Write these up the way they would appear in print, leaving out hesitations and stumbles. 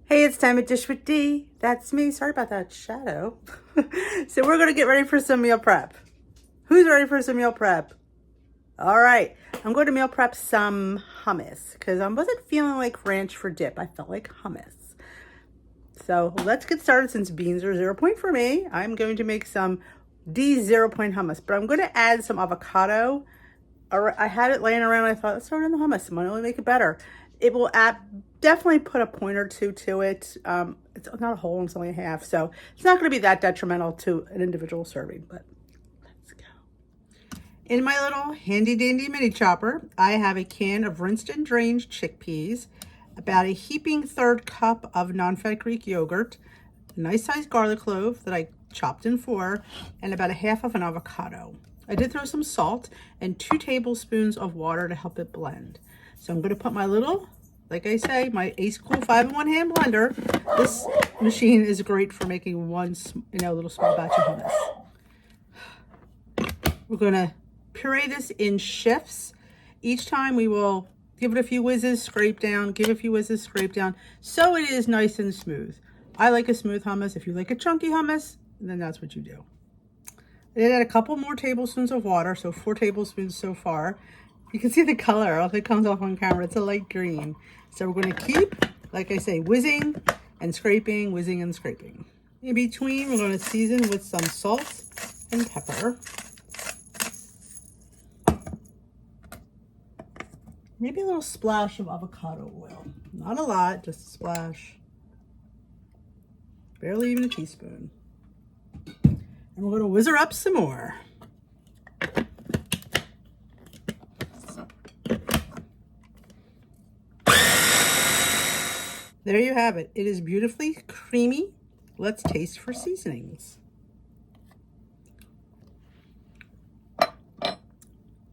Hey, it's time to dish with D. That's me. Sorry about that shadow. So we're going to get ready for some meal prep. Who's ready for some meal prep? All right. I'm going to meal prep some hummus because I wasn't feeling like ranch for dip. I felt like hummus. So let's get started. Since beans are 0 point for me, I'm going to make some D 0 point hummus. But I'm going to add some avocado. I had it laying around. I thought, let's throw it in the hummus. It might only make it better. It will definitely put a point or two to it. It's not a whole, it's only a half. So it's not going to be that detrimental to an individual serving, but let's go. In my little handy dandy mini chopper, I have a can of rinsed and drained chickpeas, about a heaping third cup of non-fat Greek yogurt, a nice sized garlic clove that I chopped in 4, and about a half of an avocado. I did throw some salt and 2 tablespoons of water to help it blend. So I'm going to put my little, like I say, my Ace Cool 5-in-1 hand blender. This machine is great for making one, little small batch of hummus. We're going to puree this in shifts. Each time we will give it a few whizzes, scrape down, give a few whizzes, scrape down, so it is nice and smooth. I like a smooth hummus. If you like a chunky hummus, then that's what you do. I did add a couple more tablespoons of water, so 4 tablespoons so far. You can see the color if it comes off on camera. It's a light green. So we're going to keep, like I say, whizzing and scraping, whizzing and scraping. In between, we're going to season with some salt and pepper. Maybe a little splash of avocado oil. Not a lot, just a splash. Barely even a teaspoon. And we're going to whiz her up some more. There you have it. It is beautifully creamy. Let's taste for seasonings.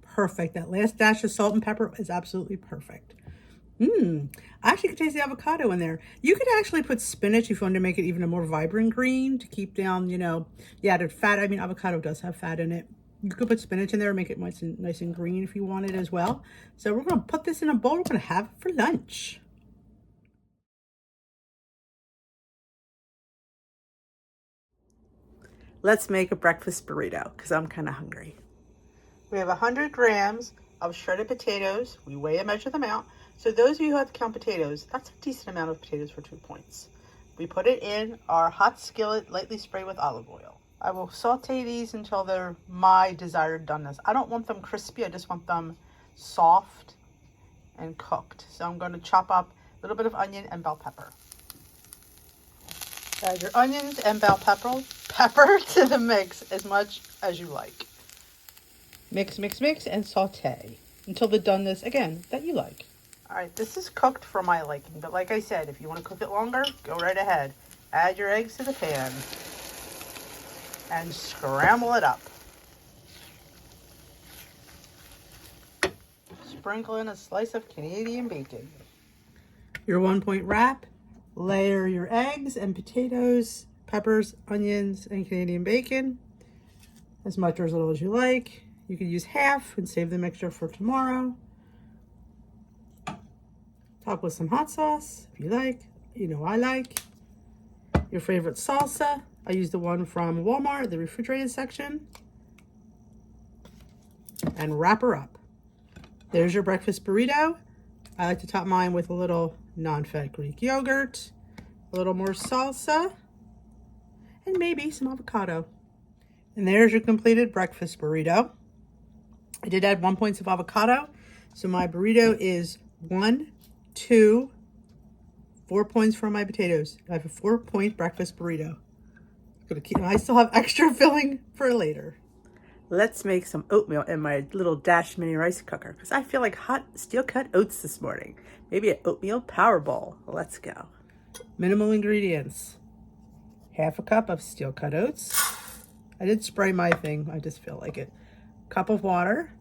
Perfect. That last dash of salt and pepper is absolutely perfect. I actually could taste the avocado in there. You could actually put spinach if you want to make it even a more vibrant green to keep down, the added fat. I mean, avocado does have fat in it. You could put spinach in there and make it nice and green if you wanted as well. So we're going to put this in a bowl. We're going to have it for lunch. Let's make a breakfast burrito because I'm kind of hungry. We have 100 grams of shredded potatoes. We weigh and measure them out. So those of you who have to count potatoes, that's a decent amount of potatoes for 2 points. We put it in our hot skillet, lightly sprayed with olive oil. I will saute these until they're my desired doneness. I don't want them crispy. I just want them soft and cooked. So I'm going to chop up a little bit of onion and bell pepper. Add your onions and bell pepper to the mix as much as you like. Mix, mix, mix, and saute until the doneness, again, that you like. All right, this is cooked for my liking, but like I said, if you want to cook it longer, go right ahead. Add your eggs to the pan and scramble it up. Sprinkle in a slice of Canadian bacon. Your 1-point wrap, layer your eggs and potatoes, peppers, onions, and Canadian bacon, as much or as little as you like. You could use half and save the mixture for tomorrow. Top with some hot sauce, if you like. I like. Your favorite salsa. I use the one from Walmart, the refrigerated section. And wrap her up. There's your breakfast burrito. I like to top mine with a little non-fat Greek yogurt, a little more salsa, and maybe some avocado. And there's your completed breakfast burrito. I did add 1 point of avocado, so my burrito is 1, 2, 4 points for my potatoes. I have a 4-point breakfast burrito. I still have extra filling for later. Let's make some oatmeal in my little Dash mini rice cooker because I feel like hot steel-cut oats this morning. Maybe an oatmeal power bowl. Let's go. Minimal ingredients. Half a cup of steel-cut oats. I did spray my thing. I just feel like it. Cup of water.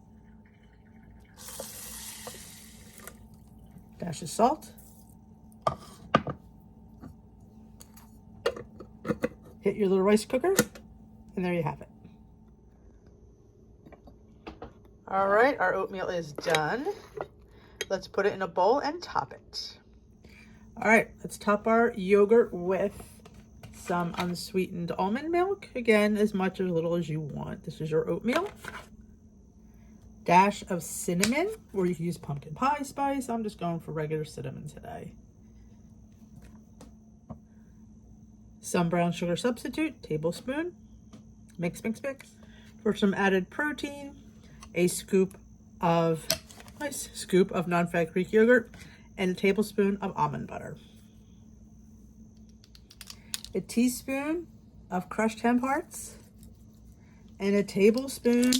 Dash of salt. Hit your little rice cooker, and there you have it. All right, our oatmeal is done. Let's put it in a bowl and top it. All right, let's top our yogurt with some unsweetened almond milk. Again, as much or little as you want. This is your oatmeal. Dash of cinnamon, or you can use pumpkin pie spice. I'm just going for regular cinnamon today. Some brown sugar substitute, tablespoon. Mix, mix, mix. For some added protein, a nice scoop of non-fat Greek yogurt, and a tablespoon of almond butter. A teaspoon of crushed hemp hearts, and a tablespoon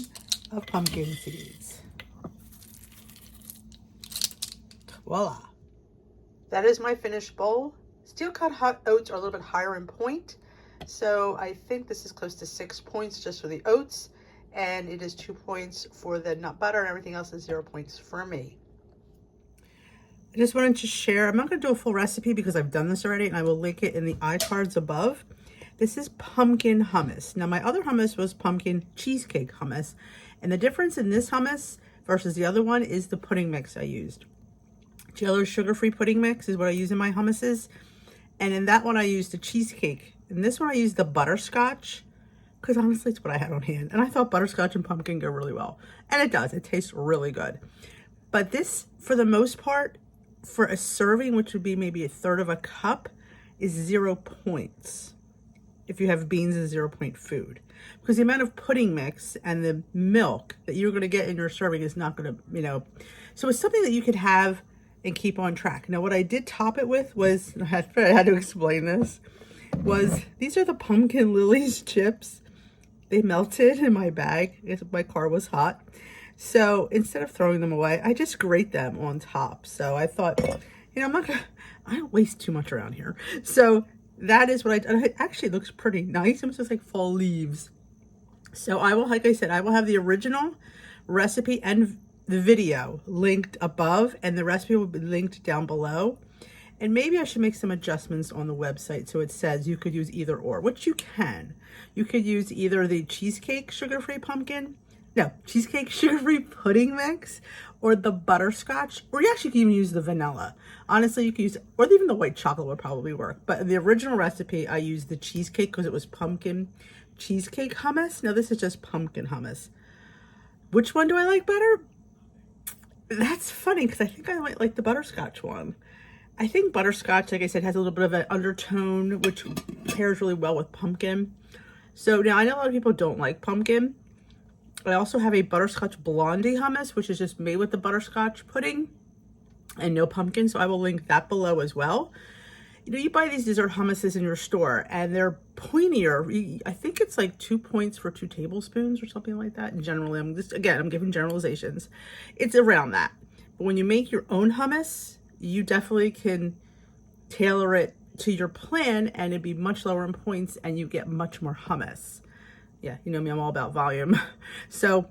of pumpkin seeds. Voila. That is my finished bowl. Steel cut hot oats are a little bit higher in point, so I think this is close to 6 points just for the oats, and it is 2 points for the nut butter, and everything else is 0 points for me. I just wanted to share, I'm not going to do a full recipe because I've done this already, and I will link it in the iCards above. This is pumpkin hummus. Now, my other hummus was pumpkin cheesecake hummus, and the difference in this hummus versus the other one is the pudding mix I used. Jello's sugar-free pudding mix is what I use in my hummuses, and in that one I used the cheesecake. In this one I used the butterscotch, because honestly it's what I had on hand, and I thought butterscotch and pumpkin go really well, and it does. It tastes really good. But this, for the most part, for a serving, which would be maybe 1/3 of a cup, is 0 points. If you have beans as 0 point food, because the amount of pudding mix and the milk that you're going to get in your serving is not going to, so it's something that you could have and keep on track. Now, what I did top it with was, I had to explain this, was these are the pumpkin lilies chips. They melted in my bag. My car was hot. So instead of throwing them away, I just grate them on top. So I thought, I don't waste too much around here. So that is what I did. It actually looks pretty nice. It looks like fall leaves. So I will, like I said, I will have the original recipe and the video linked above, and the recipe will be linked down below. And maybe I should make some adjustments on the website so it says you could use either or, which you can. You could use either the cheesecake sugar-free pudding mix, or the butterscotch, or you actually can even use the vanilla. Honestly, you could use, or even the white chocolate would probably work. But in the original recipe, I used the cheesecake because it was pumpkin cheesecake hummus. Now this is just pumpkin hummus. Which one do I like better? That's funny because I think I might like the butterscotch one. I think butterscotch, like I said, has a little bit of an undertone, which pairs really well with pumpkin. So now I know a lot of people don't like pumpkin. I also have a butterscotch blondie hummus, which is just made with the butterscotch pudding and no pumpkin. So I will link that below as well. You buy these dessert hummuses in your store and they're pointier. I think it's like 2 points for 2 tablespoons or something like that. And generally, I'm giving generalizations. It's around that. But when you make your own hummus, you definitely can tailor it to your plan and it'd be much lower in points and you get much more hummus. Yeah, you know me, I'm all about volume. So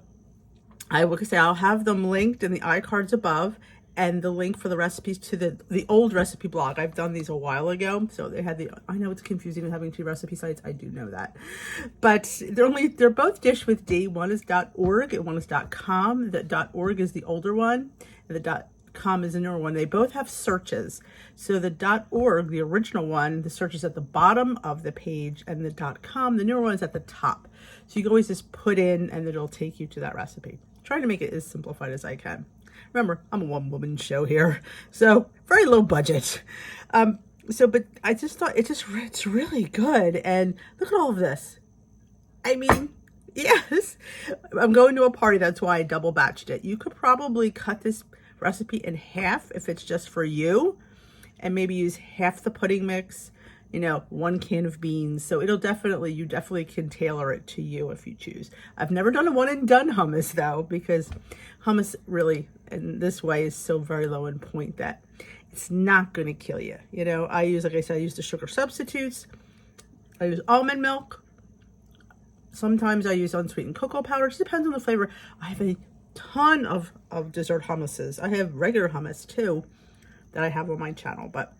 I will say I'll have them linked in the iCards above, and the link for the recipes to the old recipe blog. I've done these a while ago, so they had I know it's confusing with having 2 recipe sites. I do know that, but they're both Dish with D. One is .org and one is .com. The .org is the older one, and the .com is the newer one. They both have searches. So the .org, the original one, the search is at the bottom of the page, and the .com, the newer one, is at the top. So you can always just put in, and it'll take you to that recipe. Trying to make it as simplified as I can. Remember, I'm a one-woman show here, so very low budget. But I just thought it's really good. And look at all of this. I mean, yes, I'm going to a party. That's why I double batched it. You could probably cut this recipe in half if it's just for you, and maybe use half the pudding mix, 1 can of beans. So you definitely can tailor it to you if you choose. I've never done a one and done hummus though, because hummus really in this way is so very low in point that it's not going to kill you. I use the sugar substitutes. I use almond milk. Sometimes I use unsweetened cocoa powder. It just depends on the flavor. I have a ton of dessert hummuses. I have regular hummus too that I have on my channel, but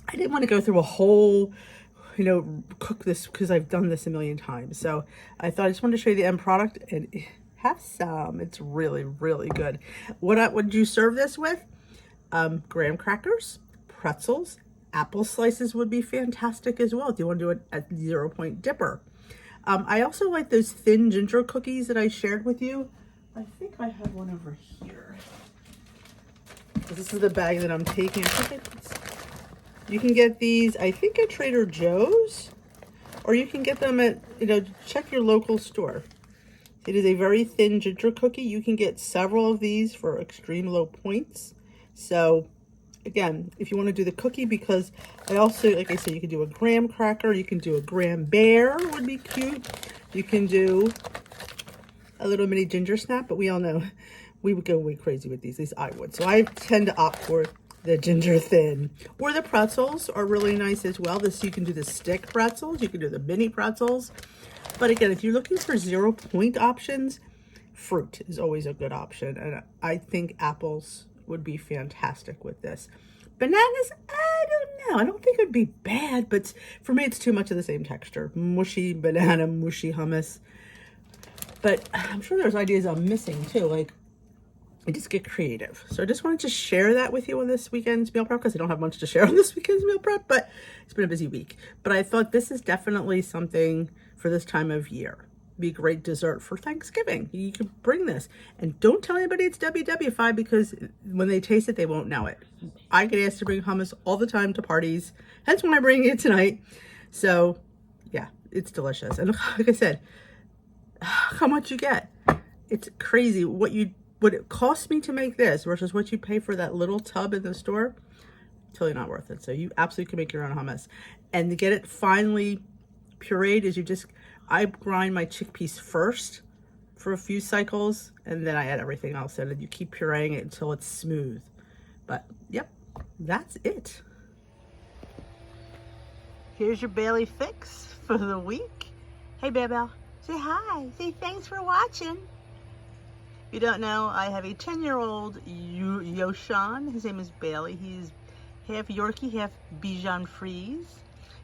I didn't want to go through a whole, cook this because I've done this a million times. So I thought I just wanted to show you the end product and have some. It's really, really good. What would you serve this with? Graham crackers, pretzels, Apple slices would be fantastic as well if you want to do it at 0-point dipper. I also like those thin ginger cookies that I shared with you. I think I have one over here. This is the bag that I'm taking. You can get these, I think, at Trader Joe's, or you can get them at, check your local store. It is a very thin ginger cookie. You can get several of these for extreme low points. So again, if you want to do the cookie, because I also, like I said, you can do a graham cracker, you can do a graham bear, would be cute. You can do a little mini ginger snap, but we all know we would go way crazy with these. At least I would. So I tend to opt for the ginger thin. Or the pretzels are really nice as well. You can do the stick pretzels, you can do the mini pretzels. But again, if you're looking for 0-point options, fruit is always a good option. And I think apples would be fantastic with this. Bananas, I don't know. I don't think it would be bad, but for me, it's too much of the same texture. Mushy banana, mushy hummus. But I'm sure there's ideas I'm missing too. Like, I just get creative. So I just wanted to share that with you on this weekend's meal prep, because I don't have much to share on this weekend's meal prep, but it's been a busy week. But I thought this is definitely something for this time of year. Be a great dessert for Thanksgiving. You can bring this, and don't tell anybody it's WW5, because when they taste it, they won't know it. I get asked to bring hummus all the time to parties. Hence why I'm bringing it tonight. So yeah, it's delicious. And like I said, how much you get. It's crazy what it costs me to make this versus what you pay for that little tub in the store. Totally not worth it. So you absolutely can make your own hummus. And to get it finely pureed is I grind my chickpeas first for a few cycles, and then I add everything else in, and you keep pureeing it until it's smooth. But yep, that's it. Here's your Bailey fix for the week. Hey, Babel, say hi. Say thanks for watching. If you don't know, I have a 10-year-old Yoshan. His name is Bailey. He's half Yorkie, half Bichon Frise.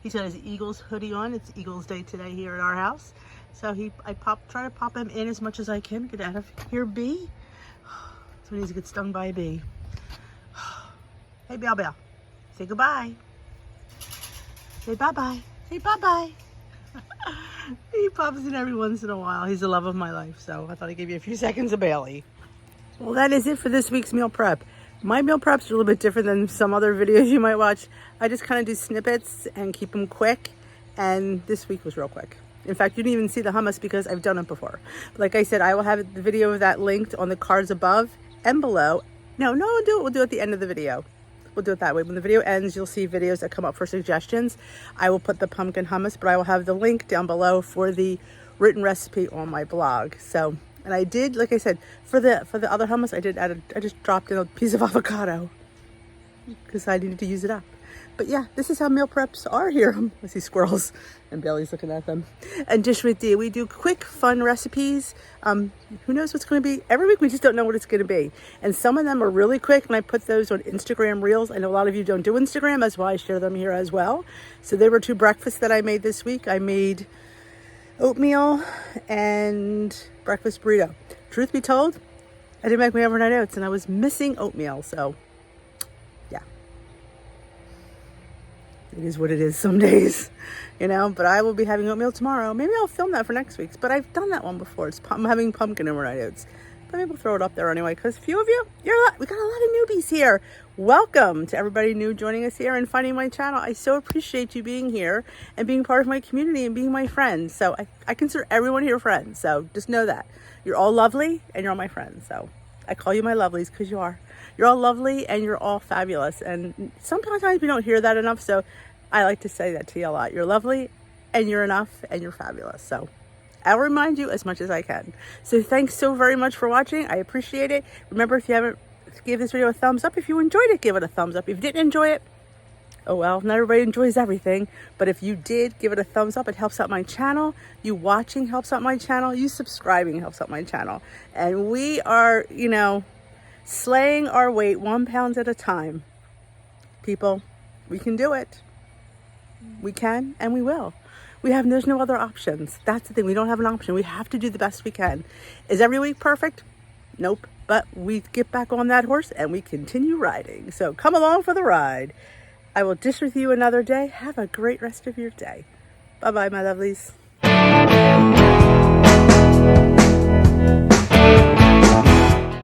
He's got his Eagles hoodie on. It's Eagles Day today here at our house. So I try to pop him in as much as I can. Get out of here, bee. So he needs to get stung by a bee. Hey, Bell Bell. Say goodbye. Say bye-bye. Say bye-bye. He pops in every once in a while. He's the love of my life. So I thought I'd give you a few seconds of Bailey. Well, that is it for this week's meal prep. My meal preps are a little bit different than some other videos you might watch. I just kind of do snippets and keep them quick. And this week was real quick. In fact, you didn't even see the hummus because I've done it before. But like I said, I will have the video of that linked on the cards above and below. No, we'll do it. We'll do it at the end of the video. We'll do it that way. When the video ends, you'll see videos that come up for suggestions. I will put the pumpkin hummus, but I will have the link down below for the written recipe on my blog. So, and I did, like I said, for the other hummus, I just dropped in a piece of avocado because I needed to use it up. But yeah, this is how meal preps are here. I see squirrels and Bailey's looking at them. And Dish with D, we do quick, fun recipes. Who knows what's going to be? Every week we just don't know what it's going to be. And some of them are really quick, and I put those on Instagram Reels. I know a lot of you don't do Instagram, that's why I share them here as well. So there were 2 breakfasts that I made this week. I made oatmeal and breakfast burrito. Truth be told, I didn't make my overnight oats, and I was missing oatmeal, so yeah. It is what it is some days, but I will be having oatmeal tomorrow. Maybe I'll film that for next week's, but I've done that one before. I'm having pumpkin overnight oats. But maybe we'll throw it up there anyway, because a few of you, we got a lot of newbies here. Welcome to everybody new joining us here and finding my channel. I so appreciate you being here and being part of my community and being my friends. So I consider everyone here friends. So just know that. You're all lovely and you're all my friends. So I call you my lovelies because you are. You're all lovely and you're all fabulous. And sometimes we don't hear that enough. So I like to say that to you a lot. You're lovely and you're enough and you're fabulous. So I'll remind you as much as I can. So thanks so very much for watching. I appreciate it. Remember, if you haven't, give this video a thumbs up. If you enjoyed it, give it a thumbs up. If you didn't enjoy it, oh well, not everybody enjoys everything. But if you did, give it a thumbs up. It helps out my channel. You watching helps out my channel. You subscribing helps out my channel. And we are, slaying our weight 1 pound at a time. People, we can do it. We can and we will. There's no other options. That's the thing. We don't have an option. We have to do the best we can. Is every week perfect? Nope. But we get back on that horse and we continue riding. So come along for the ride. I will dish with you another day. Have a great rest of your day. Bye-bye, my lovelies.